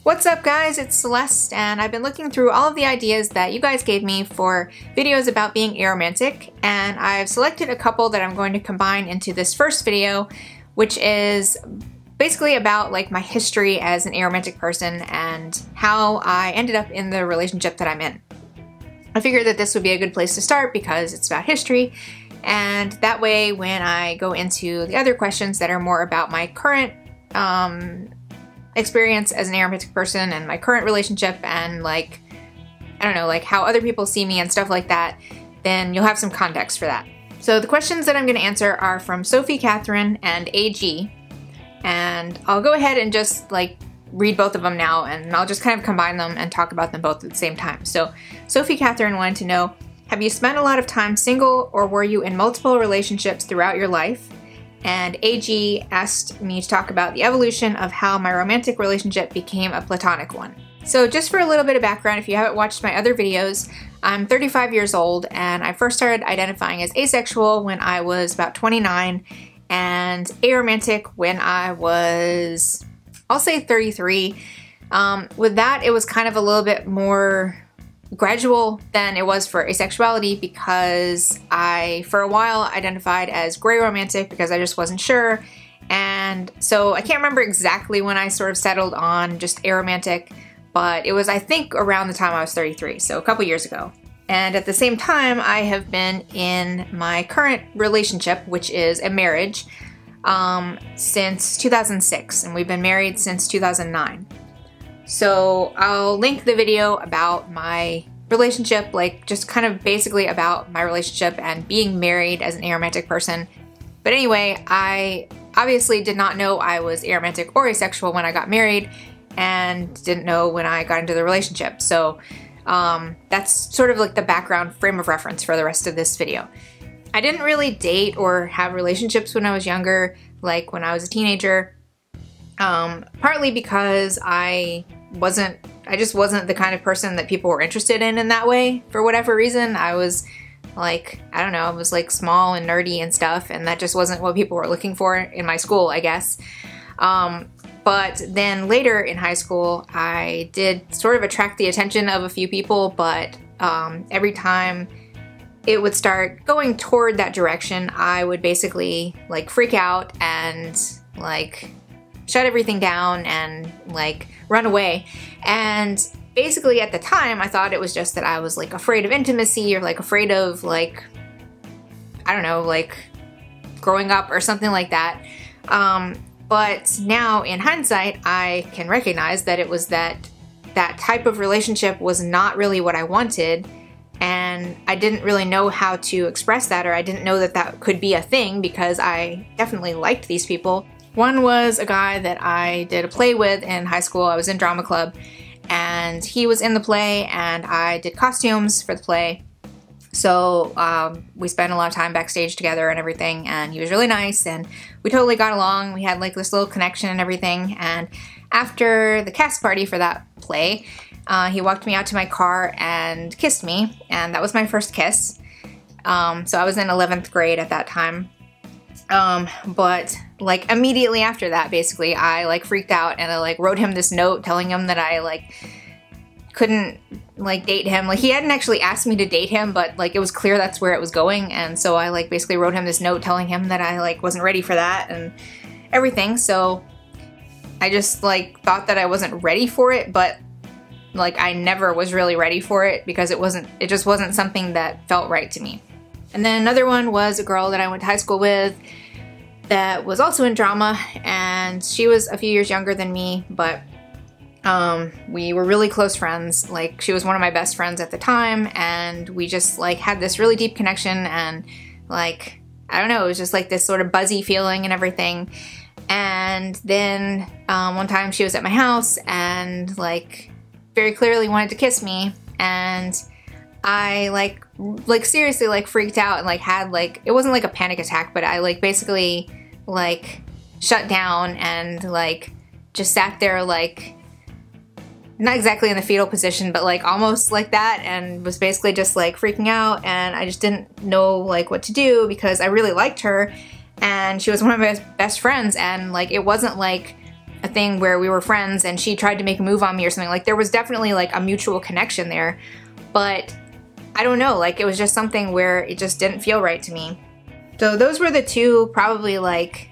What's up guys, it's Celeste, and I've been looking through all of the ideas that you guys gave me for videos about being aromantic, and I've selected a couple that I'm going to combine into this first video, which is basically about like my history as an aromantic person and how I ended up in the relationship that I'm in. I figured that this would be a good place to start because it's about history, and that way when I go into the other questions that are more about my current experience as an aromantic person and my current relationship and like, I don't know, like how other people see me and stuff like that, then you'll have some context for that. So the questions that I'm going to answer are from Sophie Catherine and AG, and I'll go ahead and just like read both of them now, and I'll just kind of combine them and talk about them both at the same time. So Sophie Catherine wanted to know, have you spent a lot of time single or were you in multiple relationships throughout your life? And AG asked me to talk about the evolution of how my romantic relationship became a platonic one. So just for a little bit of background, if you haven't watched my other videos, I'm 35 years old and I first started identifying as asexual when I was about 29 and aromantic when I was, I'll say 33. With that, it was kind of a little bit more gradual than it was for asexuality because I, for a while, identified as gray romantic because I just wasn't sure. And so I can't remember exactly when I sort of settled on just aromantic, but it was, I think, around the time I was 33, so a couple years ago. And at the same time, I have been in my current relationship, which is a marriage, since 2006, and we've been married since 2009. So I'll link the video about my relationship, like just kind of basically about my relationship and being married as an aromantic person. But anyway, I obviously did not know I was aromantic or asexual when I got married and didn't know when I got into the relationship. So that's sort of like the background frame of reference for the rest of this video. I didn't really date or have relationships when I was younger, like when I was a teenager. Partly because I just wasn't the kind of person that people were interested in that way. For whatever reason, I was like, I don't know, I was like small and nerdy and stuff, and that just wasn't what people were looking for in my school, I guess. But then later in high school, I did sort of attract the attention of a few people, but every time it would start going toward that direction, I would basically like freak out and like shut everything down and like run away. And basically at the time I thought it was just that I was like afraid of intimacy or like afraid of like, I don't know, like growing up or something like that. But now in hindsight I can recognize that it was that type of relationship was not really what I wanted, and I didn't really know how to express that, or I didn't know that that could be a thing because I definitely liked these people. One was a guy that I did a play with in high school. I was in drama club and he was in the play and I did costumes for the play. So we spent a lot of time backstage together and everything, and he was really nice and we totally got along. We had like this little connection and everything, and after the cast party for that play, he walked me out to my car and kissed me, and that was my first kiss. So I was in 11th grade at that time. But like immediately after that, basically, I like freaked out and I like wrote him this note telling him that I like couldn't like date him. Like he hadn't actually asked me to date him, but like it was clear that's where it was going. And so I like basically wrote him this note telling him that I like wasn't ready for that and everything. So I just like thought that I wasn't ready for it, but like I never was really ready for it because it just wasn't something that felt right to me. And then another one was a girl that I went to high school with that was also in drama, and she was a few years younger than me, but we were really close friends. Like she was one of my best friends at the time, and we just like had this really deep connection, and like, I don't know, it was just like this sort of buzzy feeling and everything. And then one time she was at my house and like very clearly wanted to kiss me, and I like seriously like freaked out and like had like, it wasn't like a panic attack, but I like basically like shut down and like just sat there like not exactly in the fetal position, but like almost like that, and was basically just like freaking out, and I just didn't know like what to do because I really liked her and she was one of my best friends, and like it wasn't like a thing where we were friends and she tried to make a move on me or something. Like there was definitely like a mutual connection there, but I don't know, like it was just something where it just didn't feel right to me. So those were the two probably like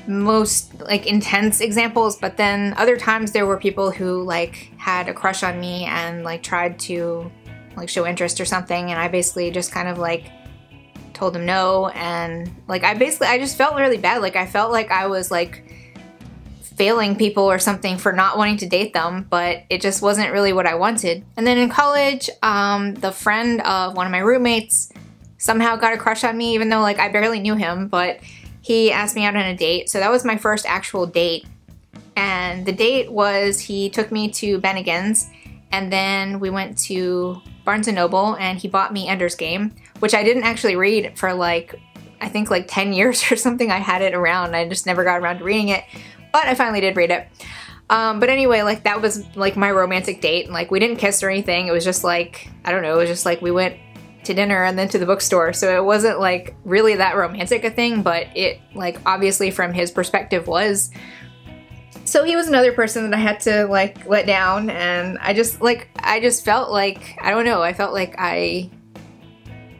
most like intense examples, but then other times there were people who like had a crush on me and like tried to like show interest or something, and I basically just kind of like told them no, and like I just felt really bad. Like I felt like I was like failing people or something for not wanting to date them, but it just wasn't really what I wanted. And then in college, the friend of one of my roommates somehow got a crush on me, even though like I barely knew him, but he asked me out on a date. So that was my first actual date. And the date was he took me to Bennigan's, and then we went to Barnes & Noble, and he bought me Ender's Game, which I didn't actually read for like, I think like 10 years or something. I had it around, I just never got around to reading it, but I finally did read it. But anyway, like that was like my romantic date, and like we didn't kiss or anything. It was just like, I don't know, it was just like we went to dinner and then to the bookstore. So it wasn't like really that romantic a thing, but it like obviously from his perspective was. So he was another person that I had to like let down, and I just felt like, I don't know, I felt like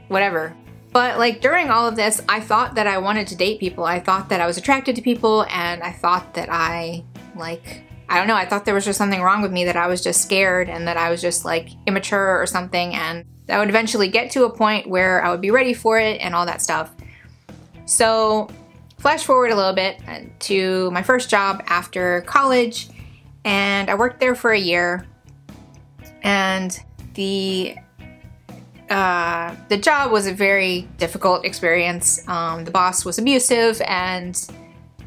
whatever. But like during all of this, I thought that I wanted to date people. I thought that I was attracted to people, and I thought that I don't know, I thought there was just something wrong with me, that I was just scared and that I was just like immature or something, and I would eventually get to a point where I would be ready for it and all that stuff. So flash forward a little bit to my first job after college, and I worked there for a year, and the job was a very difficult experience. The boss was abusive, and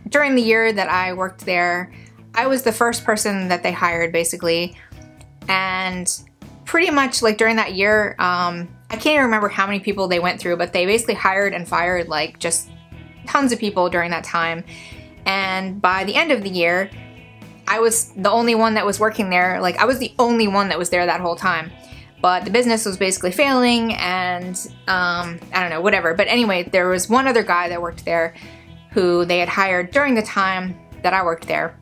during the year that I worked there, I was the first person that they hired basically, and pretty much like during that year, I can't even remember how many people they went through, but they basically hired and fired like just tons of people during that time. And by the end of the year, I was the only one that was working there. Like I was the only one that was there that whole time. But the business was basically failing, and I don't know, whatever. But anyway, there was one other guy that worked there who they had hired during the time that I worked there.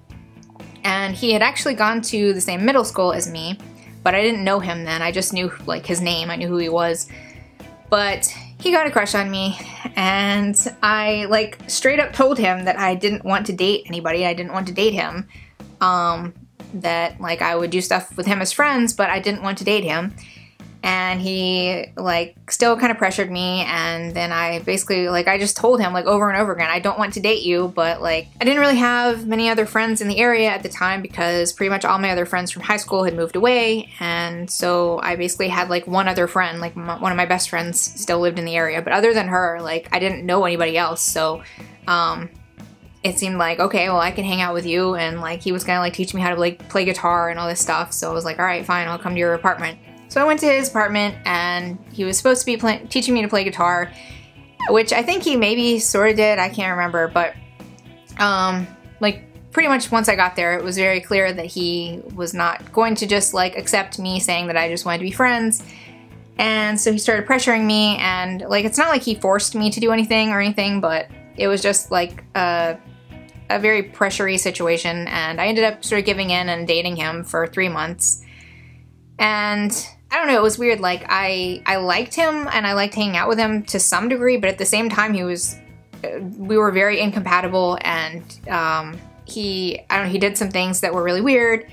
And he had actually gone to the same middle school as me, but I didn't know him then. I just knew like his name, I knew who he was. But he got a crush on me, and I like straight up told him that I didn't want to date anybody. I didn't want to date him. That like I would do stuff with him as friends, but I didn't want to date him. And he like still kind of pressured me, and then I basically like I just told him like over and over again, I don't want to date you. But like I didn't really have many other friends in the area at the time, because pretty much all my other friends from high school had moved away, and so I basically had like one other friend, like one of my best friends still lived in the area, but other than her, like I didn't know anybody else. So it seemed like, okay, well I can hang out with you, and like he was gonna like teach me how to like play guitar and all this stuff. So I was like, all right, fine, I'll come to your apartment. So I went to his apartment, and he was supposed to be teaching me to play guitar, which I think he maybe sort of did, I can't remember, but like pretty much once I got there, it was very clear that he was not going to just like accept me saying that I just wanted to be friends. And so he started pressuring me, and like it's not like he forced me to do anything, but it was just like a very pressury situation, and I ended up sort of giving in and dating him for 3 months. And I don't know, it was weird. Like I liked him, and I liked hanging out with him to some degree, but at the same time we were very incompatible, and he did some things that were really weird,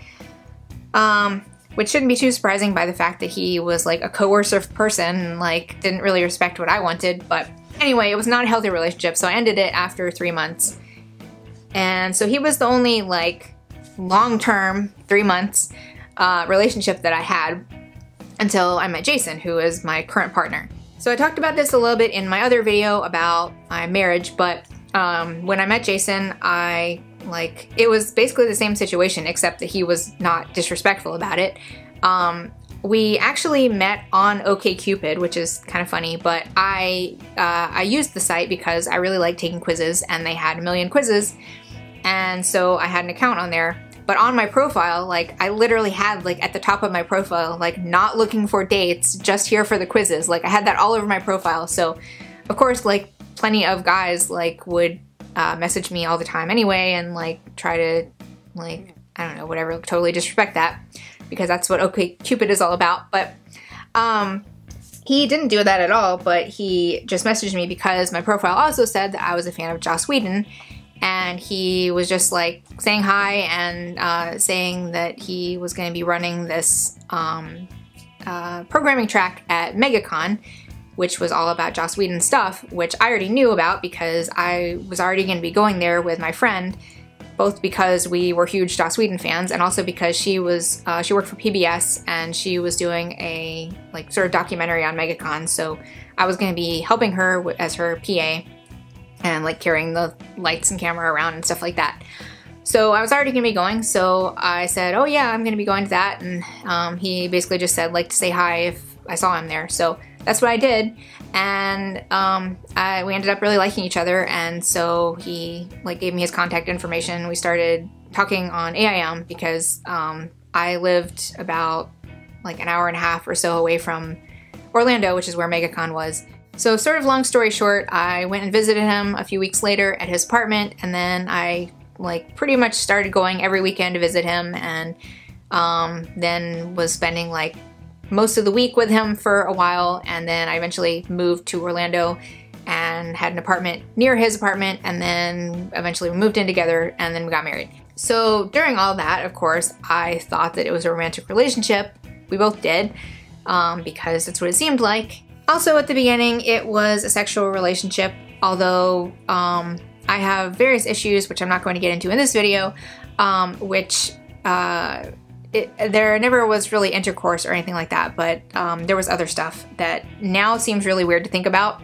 which shouldn't be too surprising by the fact that he was like a coercive person and like didn't really respect what I wanted. But anyway, it was not a healthy relationship, so I ended it after 3 months. And so he was the only like long-term 3 months relationship that I had until I met Jason, who is my current partner. So I talked about this a little bit in my other video about my marriage, but when I met Jason, it was basically the same situation, except that he was not disrespectful about it. We actually met on OkCupid, which is kind of funny, but I used the site because I really like taking quizzes, and they had 1 million quizzes, and so I had an account on there. But on my profile, like I literally had like at the top of my profile, like not looking for dates, just here for the quizzes. Like I had that all over my profile. So of course, like plenty of guys like would message me all the time anyway and like try to like, I don't know, whatever, totally disrespect that because that's what OkCupid is all about. But he didn't do that at all, but he just messaged me because my profile also said that I was a fan of Joss Whedon, and he was just like saying hi and saying that he was going to be running this programming track at MegaCon, which was all about Joss Whedon stuff, which I already knew about because I was already going to be going there with my friend, both because we were huge Joss Whedon fans and also because she was she worked for PBS and she was doing a like sort of documentary on MegaCon, so I was going to be helping her as her PA and like carrying the lights and camera around and stuff like that. So I was already going to be going, so I said, oh yeah, I'm going to be going to that, and he basically just said like to say hi if I saw him there. So that's what I did, and we ended up really liking each other, and so he like gave me his contact information. We started talking on AIM because I lived about like an hour and a half or so away from Orlando, which is where MegaCon was. So sort of long story short, I went and visited him a few weeks later at his apartment, and then I like pretty much started going every weekend to visit him, and then was spending like most of the week with him for a while, and then I eventually moved to Orlando and had an apartment near his apartment, and then eventually we moved in together, and then we got married. So during all that, of course, I thought that it was a romantic relationship. We both did, because that's what it seemed like. Also at the beginning, it was a sexual relationship, although I have various issues, which I'm not going to get into in this video, which there never was really intercourse or anything like that, but there was other stuff that now seems really weird to think about,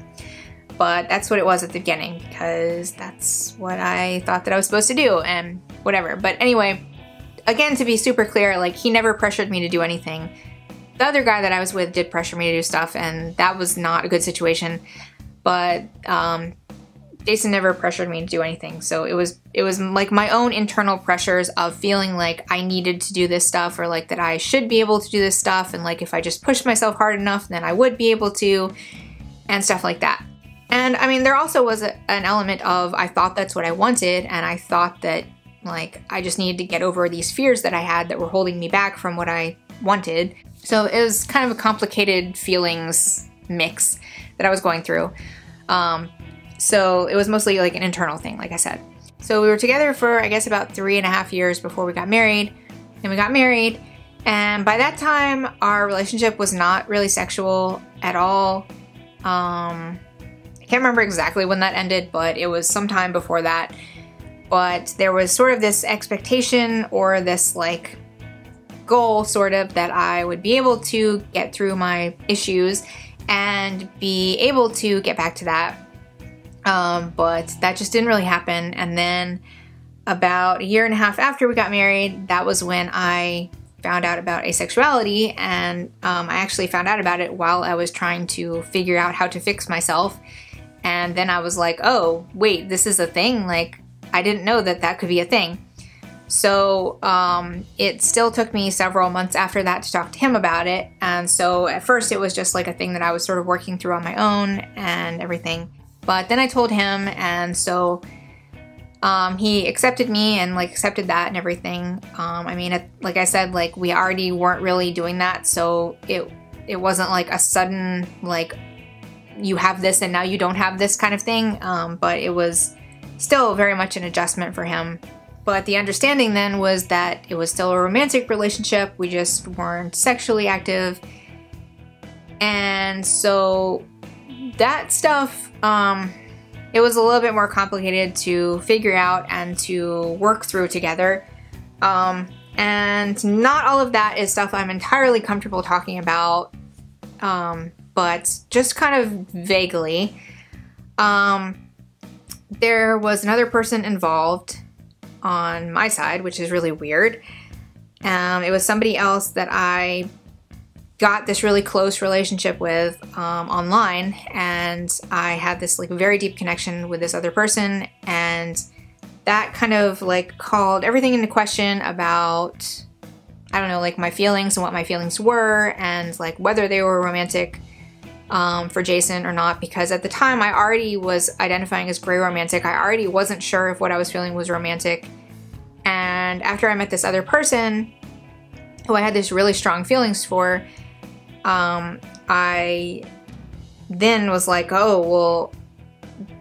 but that's what it was at the beginning because that's what I thought that I was supposed to do and whatever. But anyway, again, to be super clear, like he never pressured me to do anything. The other guy that I was with did pressure me to do stuff, and that was not a good situation, but Jason never pressured me to do anything. So it was like my own internal pressures of feeling like I needed to do this stuff, or like that I should be able to do this stuff, and like if I just pushed myself hard enough, then I would be able to, and stuff like that. And I mean, there also was an element of I thought that's what I wanted, and I thought that like I just needed to get over these fears that I had that were holding me back from what I wanted. So it was kind of a complicated feelings mix that I was going through. So it was mostly like an internal thing, like I said. So we were together for, I guess, about 3.5 years before we got married. And we got married, and by that time, our relationship was not really sexual at all. I can't remember exactly when that ended, but it was sometime before that. But there was sort of this expectation or this like goal sort of that I would be able to get through my issues and be able to get back to that. But that just didn't really happen. And then about 1.5 years after we got married, that was when I found out about asexuality, and I actually found out about it while I was trying to figure out how to fix myself. And then I was like, oh, wait, this is a thing? Like, I didn't know that that could be a thing. So it still took me several months after that to talk to him about it. And so at first it was just like a thing that I was sort of working through on my own and everything. But then I told him, and so he accepted me and like accepted that and everything. I mean, like I said, like we already weren't really doing that, so it wasn't like a sudden like you have this and now you don't have this kind of thing. But it was still very much an adjustment for him. But the understanding then was that it was still a romantic relationship. We just weren't sexually active. And so that stuff, it was a little bit more complicated to figure out and to work through together. And not all of that is stuff I'm entirely comfortable talking about, but just kind of vaguely. There was another person involved on my side, which is really weird. It was somebody else that I got this really close relationship with online, and I had this like very deep connection with this other person, and that kind of like called everything into question about, I don't know, like my feelings and what my feelings were, and like whether they were romantic. for Jason or not, because at the time I already was identifying as gray romantic. I already wasn't sure if what I was feeling was romantic. And after I met this other person who I had this really strong feelings for, I then was like, oh, well,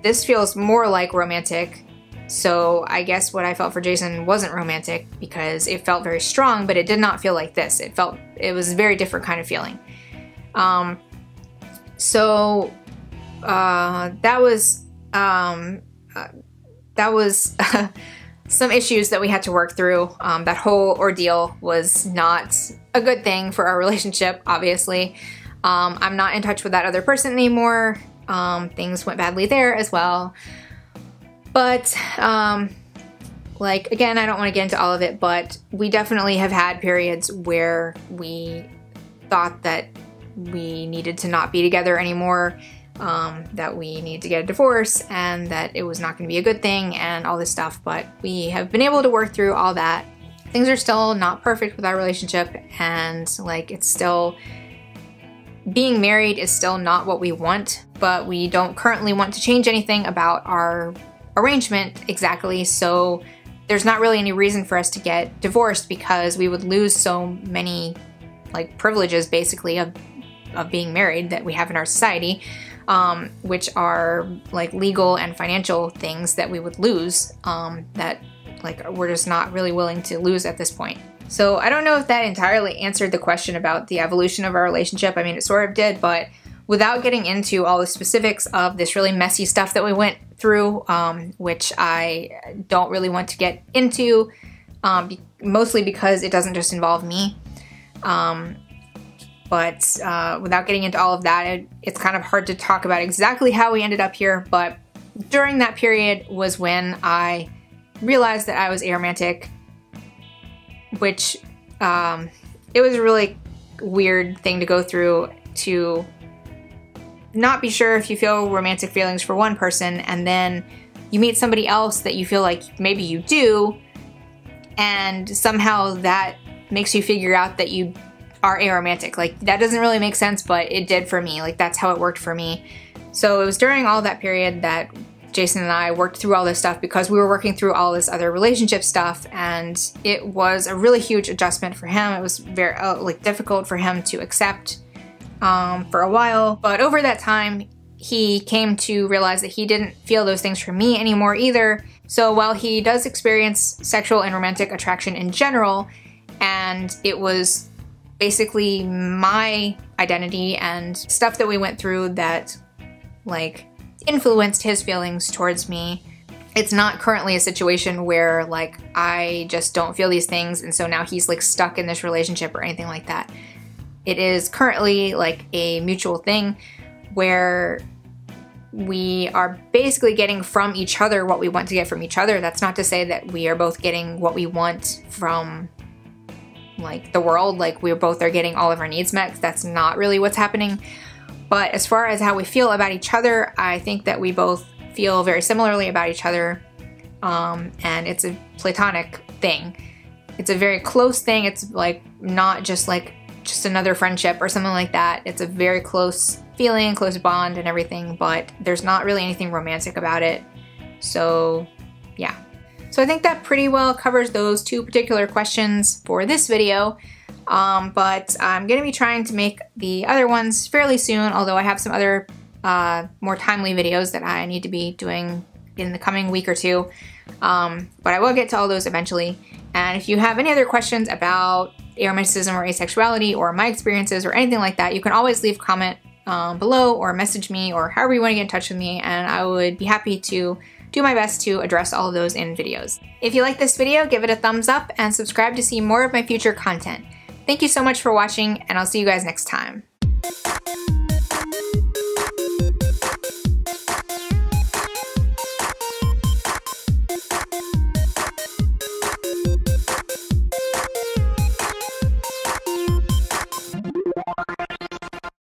this feels more like romantic. So I guess what I felt for Jason wasn't romantic because it felt very strong, but it did not feel like this. It was a very different kind of feeling. So that was some issues that we had to work through. That whole ordeal was not a good thing for our relationship, obviously. I'm not in touch with that other person anymore. Things went badly there as well. But, like, again, I don't want to get into all of it, but we definitely have had periods where we thought that we needed to not be together anymore, that we needed to get a divorce, and that it was not going to be a good thing, and all this stuff, but we have been able to work through all that. Things are still not perfect with our relationship, and, like, it's still... being married is still not what we want, but we don't currently want to change anything about our arrangement exactly, so there's not really any reason for us to get divorced because we would lose so many, like, privileges, basically, of being married that we have in our society, which are, like, legal and financial things that we would lose, that, like, we're just not really willing to lose at this point. So I don't know if that entirely answered the question about the evolution of our relationship. I mean, it sort of did, but without getting into all the specifics of this really messy stuff that we went through, which I don't really want to get into, mostly because it doesn't just involve me. But without getting into all of that, it's kind of hard to talk about exactly how we ended up here, but during that period was when I realized that I was aromantic, which it was a really weird thing to go through, to not be sure if you feel romantic feelings for one person and then you meet somebody else that you feel like maybe you do, and somehow that makes you figure out that you are aromantic. Like, that doesn't really make sense, but it did for me. Like, that's how it worked for me. So it was during all that period that Jason and I worked through all this stuff because we were working through all this other relationship stuff, and it was a really huge adjustment for him. It was very difficult for him to accept for a while, but over that time he came to realize that he didn't feel those things for me anymore either. So while he does experience sexual and romantic attraction in general, and it was basically my identity and stuff that we went through that, like, influenced his feelings towards me, it's not currently a situation where, like, I just don't feel these things and so now he's, like, stuck in this relationship or anything like that. It is currently, like, a mutual thing where we are basically getting from each other what we want to get from each other. That's not to say that we are both getting what we want from, like, the world, like we both are getting all of our needs met. That's not really what's happening. But as far as how we feel about each other, I think that we both feel very similarly about each other, and it's a platonic thing. It's a very close thing. It's, like, not just another friendship or something like that. It's a very close feeling, close bond and everything, but there's not really anything romantic about it. So yeah. So I think that pretty well covers those two particular questions for this video. But I'm going to be trying to make the other ones fairly soon, although I have some other more timely videos that I need to be doing in the coming week or two. But I will get to all those eventually. And if you have any other questions about aromanticism or asexuality or my experiences or anything like that, you can always leave a comment below or message me or however you want to get in touch with me, and I would be happy to do my best to address all of those in videos. If you like this video, give it a thumbs up and subscribe to see more of my future content. Thank you so much for watching, and I'll see you guys next time.